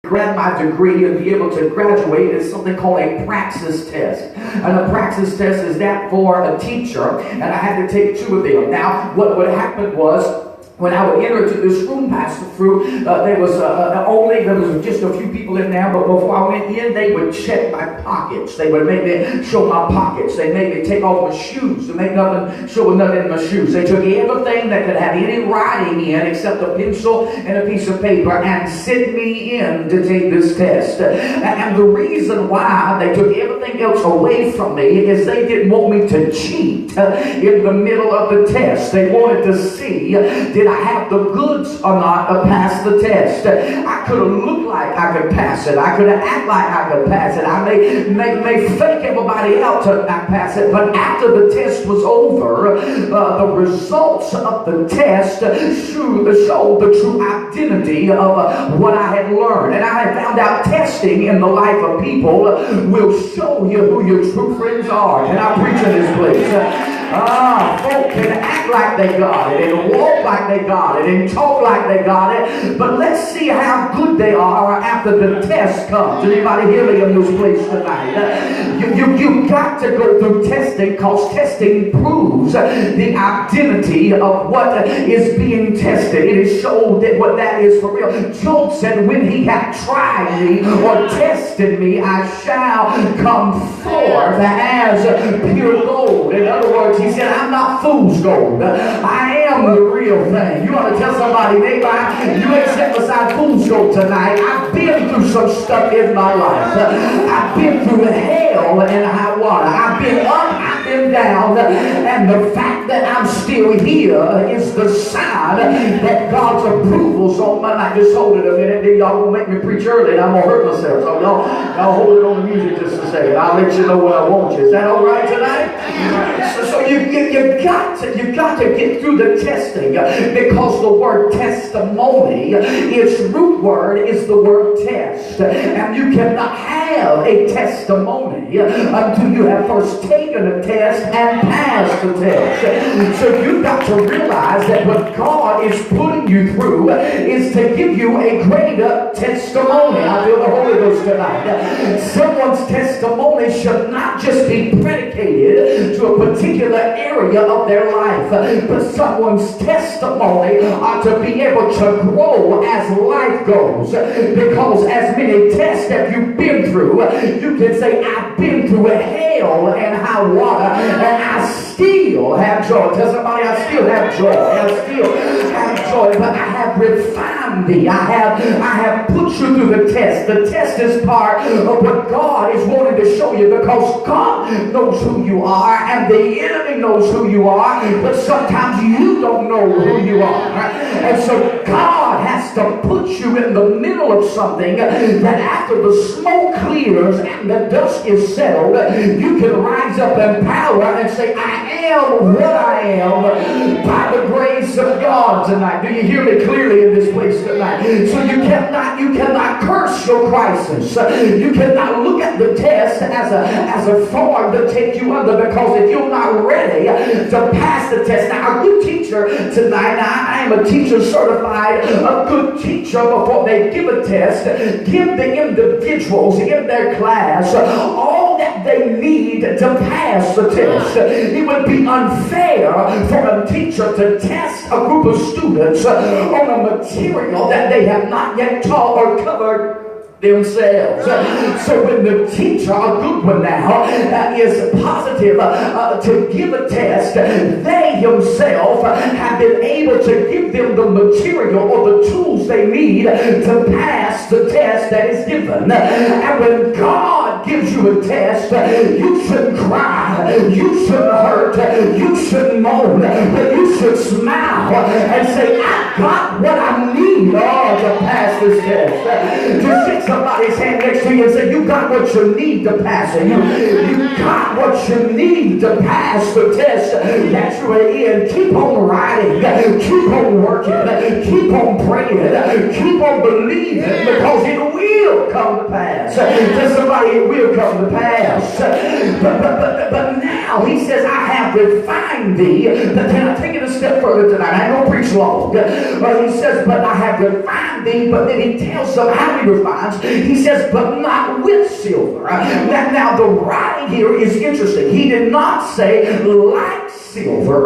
grab my degree and be able to graduate is something called a praxis test. And a praxis test is that for a teacher, and I had to take 2 of them. Now, what would happen was, when I would enter into this room, Pastor Fruit, there was just a few people in there, but before I went in, they would check my pockets. They would make me show my pockets. They made me take off my shoes to make show nothing in my shoes. They took everything that could have any writing in except a pencil and a piece of paper and sent me in to take this test. And the reason why they took everything else away from me is they didn't want me to cheat in the middle of the test. They wanted to see, did I have the goods or not to pass the test? I could have looked like I could pass it. I could have acted like I could pass it. I may fake everybody else to not pass it. But after the test was over, the results of the test showed the true identity of what I had learned. And I had found out testing in the life of people will show you who your true friends are. And I preach in this place. Folk can act like they got it and walk like they got it and talk like they got it, but let's see how good they are after the test comes. Anybody hear me in this place tonight? You've got to go through testing, because testing proves the identity of what is being tested. It is showed that what that is for real. Job said, when he hath tried me or tested me, I shall come forth as pure gold. In other words, he said, I'm not fool's gold. I am the real thing. You ought to tell somebody, neighbor, you ain't set beside fool's gold tonight. I've been through some stuff in my life. I've been through hell and high water. I've been up, I've been down. And the fact that I'm still here is the sign that God's approval's on my life. Just hold it a minute. Then y'all gonna make me preach early and I'm gonna hurt myself. So y'all hold it on the music just a second. I'll let you know what I want you. Is that all right tonight? So you got to get through the testing, because the word testimony, its root word is the word test, and you cannot have a testimony until you have first taken a test and passed the test. So you've got to realize that what God is putting you through is to give you a greater testimony. I feel the Holy Ghost tonight. Someone's testimony should not just be predicated to a particular area of their life, but someone's testimony ought to be able to grow as life goes, because as many tests that you've been through, you can say, I've been through hell and high water, and I still have joy. Tell somebody, I still have joy. I still have joy, but I have refined thee. I have put you through the test. The test is part of what God is wanting to show you, because God knows who you are and the enemy knows who you are, but sometimes you don't know who you are. And so God has to put you in the middle of something that after the smoke clears and the dust is settled, you can rise up in power and say, I am what I am by the grace of God tonight. Do you hear me clearly in this place tonight? So you cannot curse your crisis. You cannot look at the test as a form to take you under, because if you're not ready to pass the test. Now, a good teacher tonight, I am a teacher certified, a good teacher, before they give a test, give the individuals in their class all that they need to pass the test. It would be unfair for a teacher to test a group of students on a material that they have not yet taught or covered themselves. So when the teacher, a good one now, is positive to give a test, they themselves have been able to give them the material or the tools they need to pass the test that is given. And when God gives you a test, you shouldn't cry, you shouldn't hurt, you shouldn't moan, but you should smile and say, I got what I need to pass this test. Just shake somebody's hand next to you and say, you got what you need to pass it. You got what you need to pass the test that you are in. Keep on writing, keep on working, keep on praying, keep on believing, because it will come to pass. Tell somebody, it will come to pass. But now he says, I have refined thee. But can I take it a step further tonight? I ain't gonna preach long. But he says, but I have refined thee. But then he tells them how he refines. times. He says, but not with silver. Now the writing here is interesting. He did not say like silver,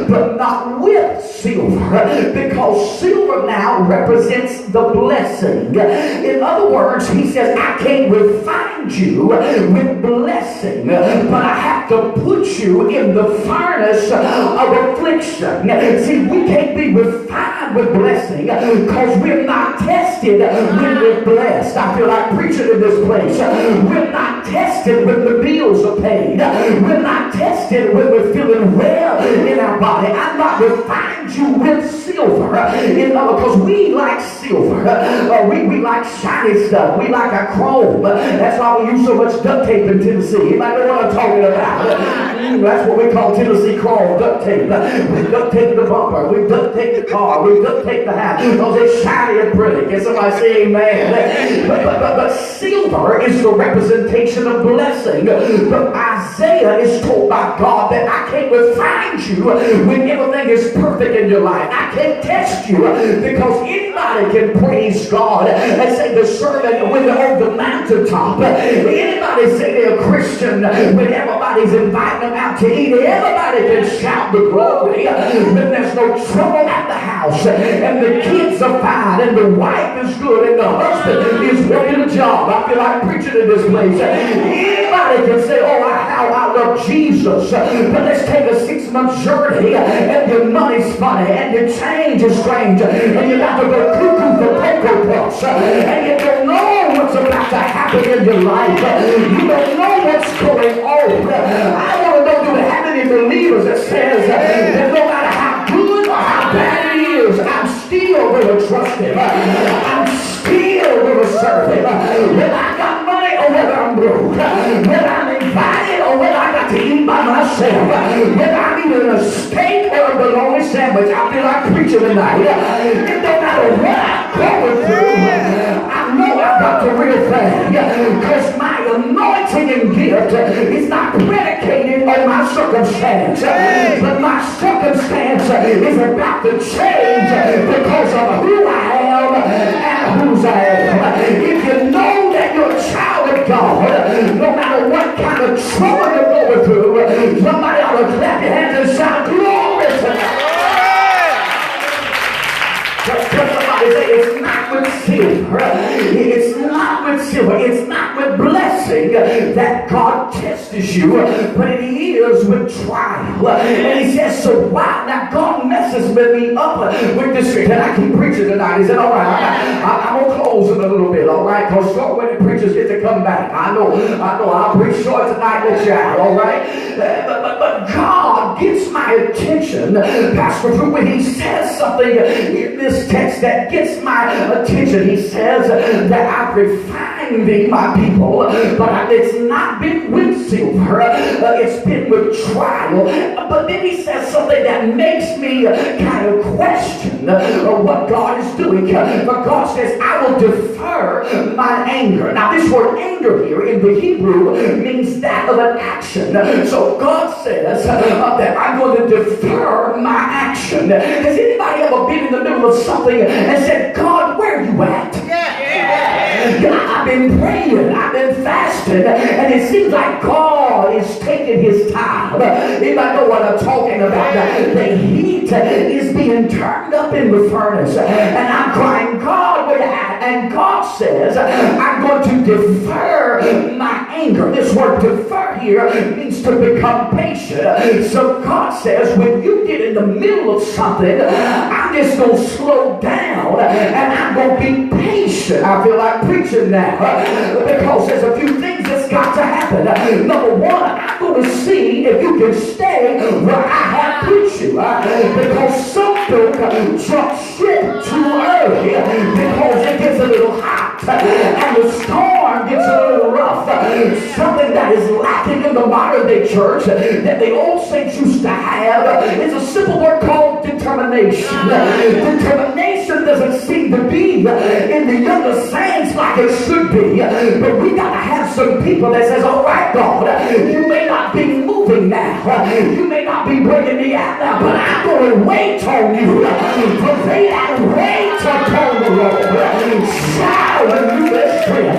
but not with silver, because silver now represents the blessing. In other words, he says, I can't refine you with blessing, but I have to put you in the furnace of affliction. See, we can't be refined with blessing because we're not tested when we're blessed. I feel like preaching in this place. We're not tested when the bills are paid. We're not tested when we're feeling well in our body. I'm not refined you with silver. Because we like silver. We like shiny stuff. We like our chrome. That's why we use so much duct tape in Tennessee. You might know what I'm talking about. That's what we call Tennessee chrome, duct tape. We duct tape the bumper. We duct tape the car. We duct tape the house. Because it's shiny and pretty. Can somebody say amen? But silver is the representation of blessing. But Isaiah is told by God that I can't refine you when everything is perfect in your life. I can't test you because anybody can praise God and say the servant when they're on the mountaintop. Anybody say they're a Christian when everybody's inviting them out to eat. Everybody can shout the glory when there's no trouble at the house and the kids are fine and the wife is good and the husband is working a job. I feel like preaching in this place. Anybody can say, oh, how I love Jesus. But let's take a 6-month journey and your money's funny and your change is strange and you got to go cuckoo for Cocoa Puffs and you don't know what's about to happen in your life. You don't know what's going on. I want to know, do we have any believers that says that no matter how good or how bad it is, I'm still going to trust him. I'm still going to serve him. Whether I got money or whether I'm broke. Whether I'm invited or whether I got to eat by myself. Whether I'm eating a steak or a bologna sandwich. I feel like preaching tonight. It don't matter what I'm going through. I know I've got the real thing. Because my anointing and gift is not predicated on my circumstance. But my circumstance is about to change because of who I am and whose I am. If you know that you're a child of God, no matter what kind of trouble you're going through, somebody ought to clap your hands and shout glory tonight. Just somebody say it's not with silver. It's not with silver. It's not with blessing that God tests you, but it is with trial. And he says, so why? Now God messes me up with this. Can I keep preaching tonight? He said, all right, I'm going to close in a little bit, all right? Because short-winded preachers get to come back. I know, I'll preach short tonight with y'all, all right? But God gets my attention, Pastor Drew, when he says something in this text that gets my attention. He says that I've refined thee, my people, but it's not been with silver. It's been with trial. But then he says something that makes me kind of question what God is doing. But God says, I will defer my anger. Now this word anger here in the Hebrew means that of an action. So God says that I'm going to defer my action. Has anybody ever been in the middle of something and said, God, where are you at? I've been praying, I've been fasting, and it seems like God is taking his time. Anybody know what I'm talking about? The heat is being turned up in the furnace, and I'm crying, God, where you at? And God says, I'm going to defer my anger. This word defer here means to become patient. So God says, when you get in the middle of something, I'm just going to slow down, and I'm going to be patient. I feel like preaching now, because there's a few things that's got to happen. Number one, I'm going to see if you can stay where I have put you, because some folk jump ship too early because it gets a little hot and the storm gets a little rough. Something that is lacking in the modern day church that the old saints used to have is a simple word called determination. Determination doesn't seem to be in the younger saints like it should be. But we got to have some people that says, all right, God, you may not be moving now. You may not be bringing me out now, but I'm going to wait on you. For they that wait upon the Lord shall renew their strength.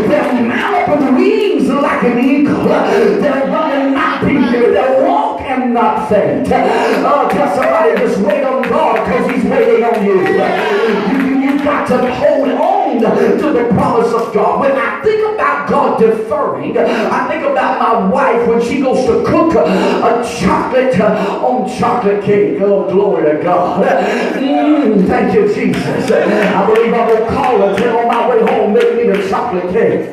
They'll mount up with wings like an eagle. They'll run and not be weary. They'll walk and not faint. Oh, tell somebody, just wait on God because he's waiting on you. You've got to hold on to the promise of God. When I think about God deferring, I think about my wife when she goes to cook a chocolate on chocolate cake. Oh, glory to God. Thank you, Jesus. I believe I'm going to call her, tell on my way home, make me a chocolate cake.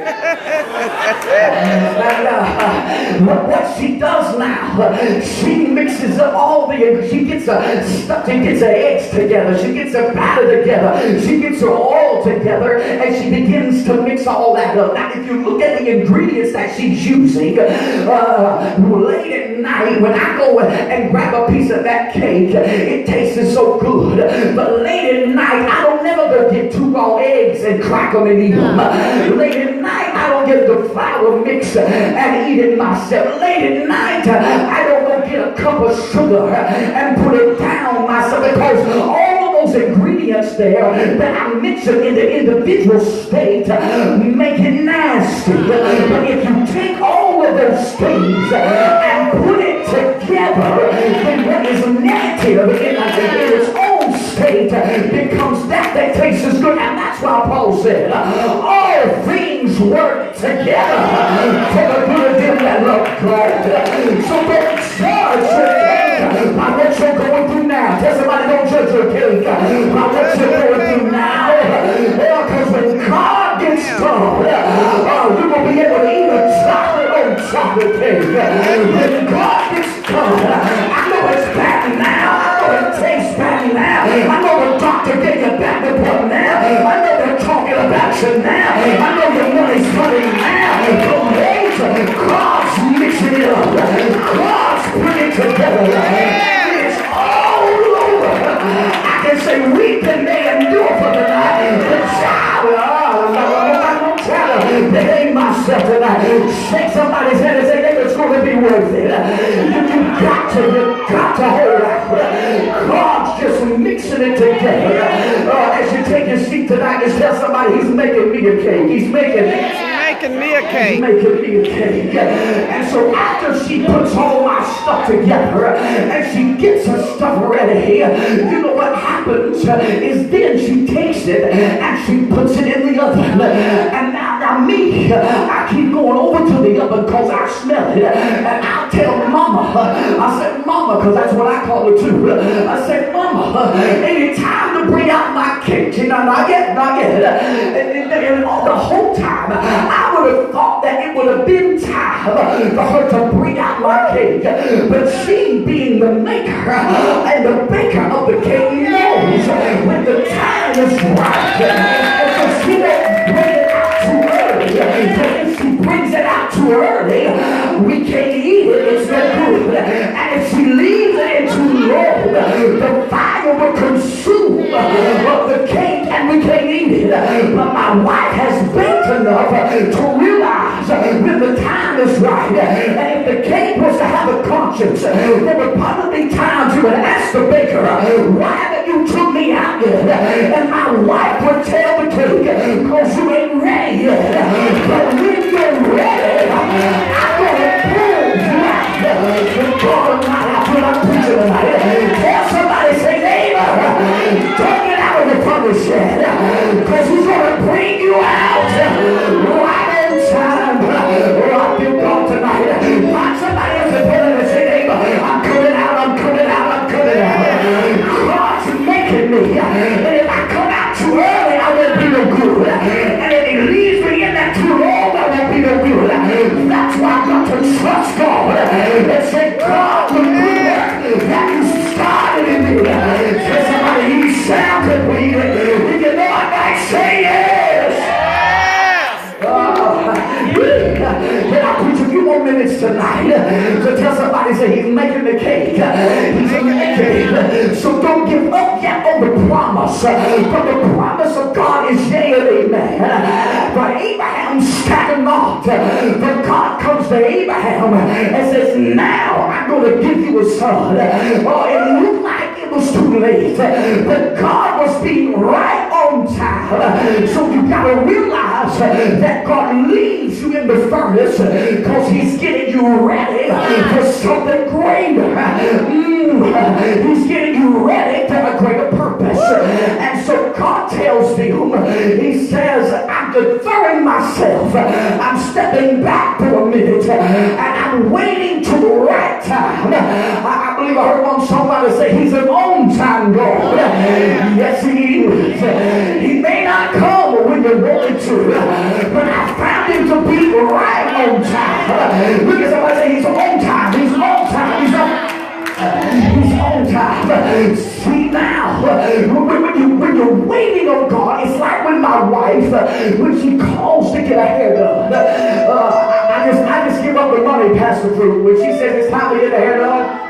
And what she does now, she mixes up all she gets her eggs together, she gets her batter together, she gets her oil together, and she begins to mix all that up. Now, if you look at the ingredients that she's using, late at night, when I go and grab a piece of that cake, it tastes so good. But late at night, I don't never go get 2 raw eggs and crack them and eat them. Late at night, I don't get the flour mix and eat it myself. Late at night, I don't go get a cup of sugar and put it down myself, because all of those ingredients there that I mentioned in the individual state make it nasty. But if you take all of those things and put it together, then what is negative in its own state becomes that tastes as good. And that's why Paul said, all things work together for the good of them that love God. So don't judge your cake by what you're going through now. Tell somebody, don't judge your cake by what you're going through now. Because when God gets done, you're going to be able to eat a chocolate on chocolate cake. When God gets done, I know it's bad now. I know it tastes bad now. I know the doctor gave you back the blood now. I know they're talking about you now. I know your money's running now. But wait, God's mixing it up. God's putting it together. It's all over. I can say weeping may endure for the night. The child, I'm going to tell her, behave myself tonight. Shake somebody's hand and say, it's going to be worth it. You've got to hold out. God's just mixing it together. As you take your seat tonight, just tell somebody, he's making me a cake. He's making me a cake. Making me a cake. And so after she puts all my stuff together and she gets her stuff ready, you know what happens is then she takes it and she puts it in the oven. And now me, I keep going over to the oven because I smell it. And I'll tell Mama, I said, Mama, because that's what I call her too. I said, Mama, it's time to bring out my cake. You know, not yet. And the whole time, I would have thought that it would have been time for her to bring out my cake. But she, being the maker and the baker of the cake, knows when the time is right. And so she won't bring it out too early. But if she brings it out too early, we can't eat it. It's no good. And if she leaves it too long, the fire will consume the cake and we can't eat it. But my wife has baked enough to realize when the time is right. And if the cake was to have a conscience, there would probably be times you would ask the baker, why haven't you took me out yet? And my wife would tell the cake, because you ain't ready yet. But when you're ready, I'm going to pull you out. God Almighty, that's what I'm preaching tonight. Tell somebody, say, neighbor, don't get out of the promise yet, because he's going to bring you out right on time. I feel God tonight. Find somebody else to put in and say, neighbor, I'm coming out. God's making me. And if I come out too early, I won't be no good. And if he leaves me in that too long, I won't be no good. That's why I've got to trust God and say, God, the good work that you started in me. Say somebody, he shall complete it. If you know I might say yes. Can I preach a few more minutes tonight to tell somebody, say, he's making the cake. He's making the cake. So don't promise, but the promise of God is yea and amen. But Abraham staggered not. But God comes to Abraham and says, now I'm going to give you a son. Oh, it looked like it was too late, but God was being right on time. So you got to realize that God leaves you in the furnace because he's getting you ready for something greater. He's getting you ready for a greater purpose. And so God tells him, he says, I'm deferring myself. I'm stepping back for a minute and I'm waiting to the right time. I believe I heard one somebody say he's an on-time God. Yes, he is. He may not come when you want him to, but I found him to be right on time. Look at somebody say he's on time. He's on time. He's on time. See now, when you're waiting on God, it's like when my wife, when she calls to get her hair done. I just give up the money, Pastor Drew. When she says it's time to get the hair done,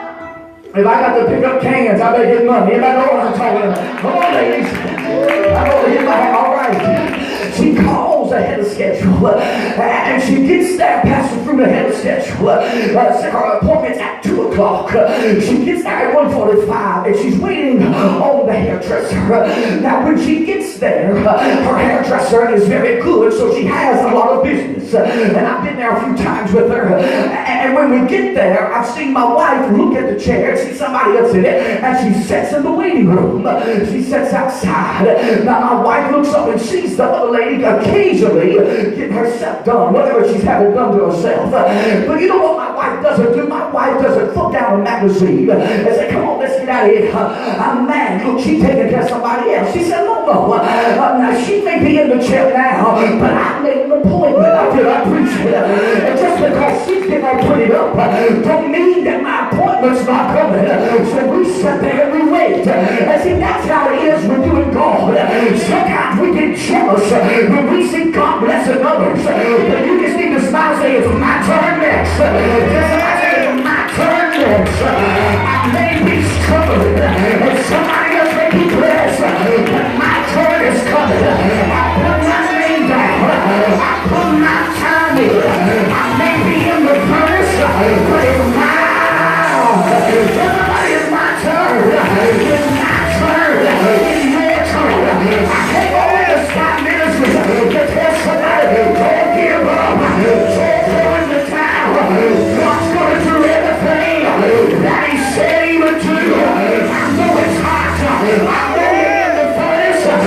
if I got to pick up cans, I better get money. Anybody know what I'm talking about? Come on, ladies. I know to get my hair. All right. She calls ahead of schedule, and she gets there, Pastor Drew, ahead of schedule. Her appointment's at 2 o'clock. She gets there at 1:45, and she's waiting on the hairdresser. Now, when she gets there, her hairdresser is very good, so she has a lot of business. And I've been there a few times with her. And when we get there, I've seen my wife look at the chair, see somebody else in it, and she sits in the waiting room. She sits outside. Now, my wife looks up and sees the other lady occasionally getting herself done, whatever she's having done to herself. But you know what my wife doesn't do? My wife doesn't flip down a magazine and say, come on, let's get out of here. I'm mad. Look, she's taking care of somebody else. She said, no. Now, she may be in the chair now, but I made an appointment. I appreciate it. And just because she's getting all put it up, don't mean that my appointment's not coming. So we sit there and we wait. And see, that's how it is with you and God. Sometimes we get jealous when we see God blessing others. But you just need to smile and say, it's my turn next. Just say, it's my turn next. I may be struggling, and somebody else may be blessed, but my turn is coming. I put my name down. I put my time in. I may be in the furnace, but it's everybody, it's my turn. It's my turn. It's your turn. I can't go in the spot ministry to tell somebody, don't give up. Don't throw in the towel. God's going to do everything that he said he would do. I know it's hot. I know you're in the furnace, but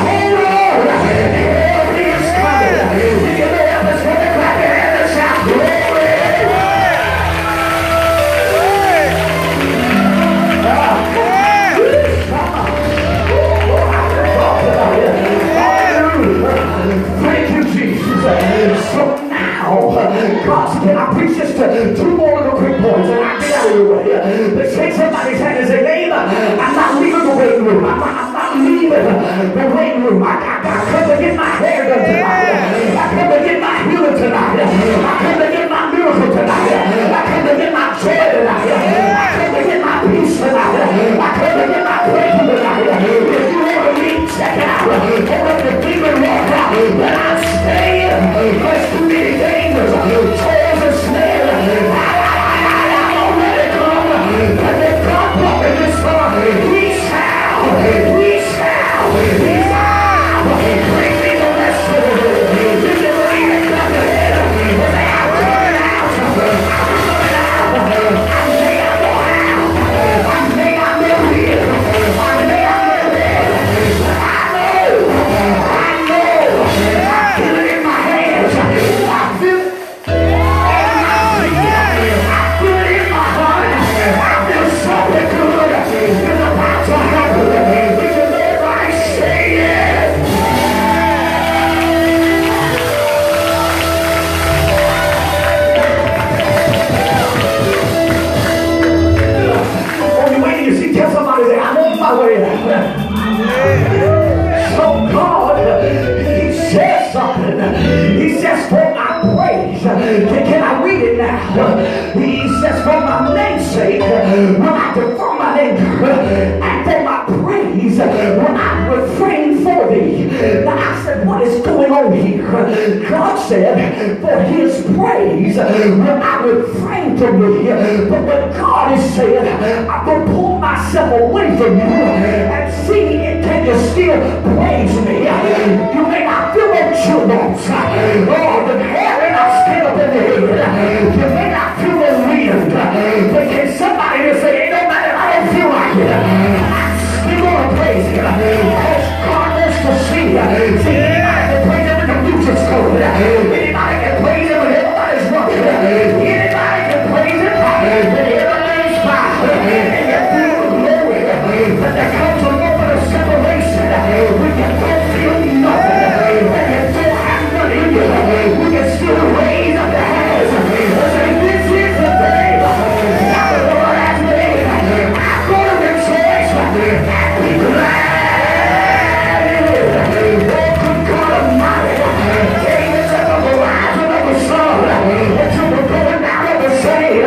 hold on. Everything is coming. We can live this with a clap your hands and shout, glory. Thank you, Jesus. So now, God, can I preach just 2 more little quick points and I'll get out of your way. Let's shake somebody's hand and say, neighbor, I'm not leaving the waiting room. I'm not leaving the waiting room. I come to get my hair done tonight. I come to get my healing tonight. I come to get my miracle tonight. I come to get my joy tonight. I come to get my peace tonight. I come to get my breakthrough tonight. If you want to leave, check it out. Don't let the demon walk out. But I'm staying. There's too many dangers. Toils and snares. I don't let it come. But if God brought me this far, we shall. Bring me the rest of the way. is going on here. God said, for his praise will I refrain from you. But what God is saying, I'm going to pull myself away from you and see, can you still praise me? You may not feel what you want. Oh, the hair may not stand up in the head. You may not feel the wind. But can somebody just say, it don't matter, I don't feel like it. I'm still going to praise him. Because God wants to see. See, anybody can praise him when the music's cold. Anybody can praise him when everybody's running. Anybody can praise him when everything's fine. And you feel the glory. But there comes a moment of separation when you don't feel nothing. And you don't have nothing in you. We can still raise up the hands and say, this is the day that the Lord has made. I'm going to rejoice and be glad in it. Oh, good God Almighty. David said from the rising of the sun until the going down of the same,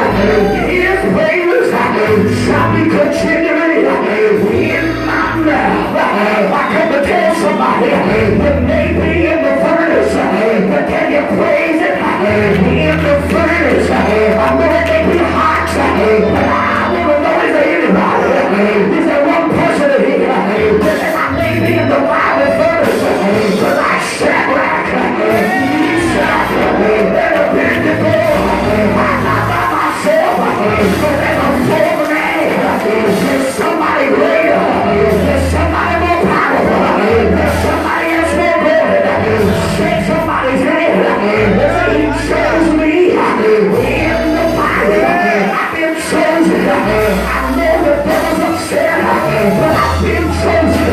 his praises shall be continually in my mouth. I come to tell somebody that may be in the furnace, but can you praise it in the furnace? I know it may be hot, but I want to know, is there anybody? Is there one person in here that says I may be in the fiery furnace, but I Shadrach, Meshach, and Abednego, I'm not by myself, but there's a fourth man. There's somebody greater. There's somebody more powerful. There's somebody else more good. Shake somebody's hand. He chose me in the fire. I've been chosen. I know the devil's upset, but I've been chosen.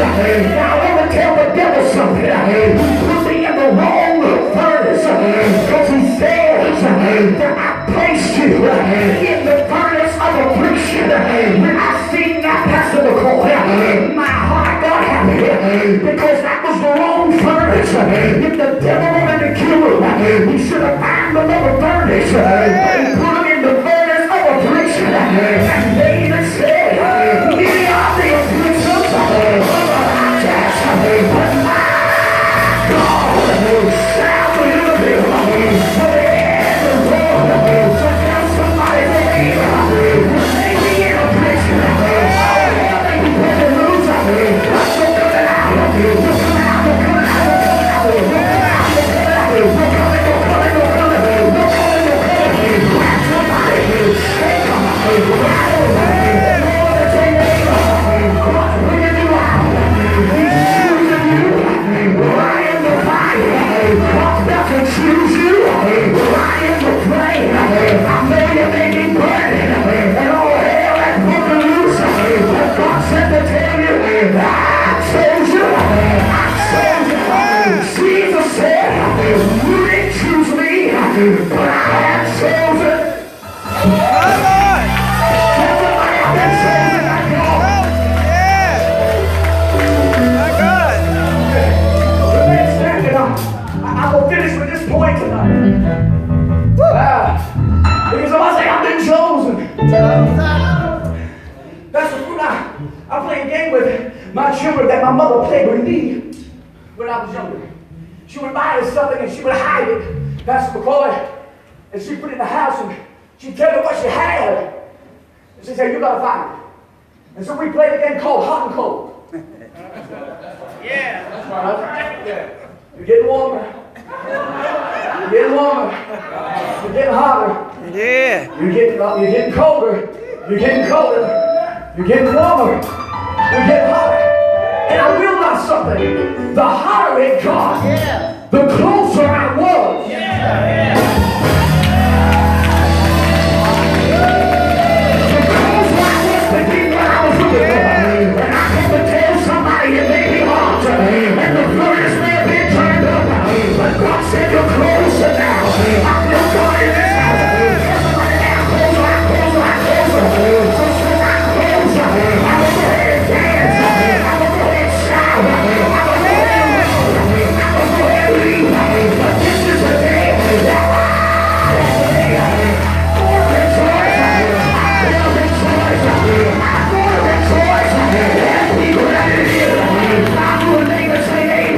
Now I want to tell the devil something. He put me in the wrong furnace because he says that I placed you in the furnace of affliction. When I seen that, Pastor McCoy, my heart got happy because that was the wrong furnace. If the devil wanted to kill him, he should have found another furnace. But he put him in the furnace of affliction. And David said, many are the afflictions of the righteous, but my God shall deliver him. So the end of the world. So tell somebody that maybe in affliction. Choose you, I am the flame. I know you may be burning, and all hell has broken loose. But God said to tell you, I chose you. I chose you. Jesus said, you didn't choose me, but I have chosen. My Lord. Everybody, I've been chosen by God. Yeah. My God. Remain standing. I'm going to finish with this point tonight. Because if I say I've been chosen, that's the fruit. I play a game with my children that my mother played with me when I was younger. She would buy us something and she would hide it, Pastor McCoy, and she'd put it in the house and she'd tell me what she had. And she'd say, you got to find it. And so we played a game called Hot and Cold. Yeah. That's right. Yeah. You're getting warmer. You're getting warmer. You're getting hotter. Yeah. You're getting colder. You're getting colder. You're getting warmer. You're getting hotter. And I realized something. The hotter it got, the closer I was. Yeah. The closer I was to be what I was looking for. And I come to tell somebody it may be hot. And the furnace may have been turned up. But God said you're closer now. I feel God in this house. Everybody now, closer. So since I'm closer, I will go ahead and dance. I will go ahead and shout. I will go ahead and roll. I will go ahead and leave. But this is the day that I'm going to rejoice. I'm going to rejoice. I'm going to rejoice. I'm going to rejoice. I'm going to rejoice.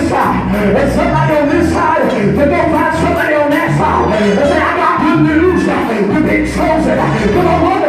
this side, and somebody on this side to go find somebody on that side. And say, I got good news. You've been chosen. Come on,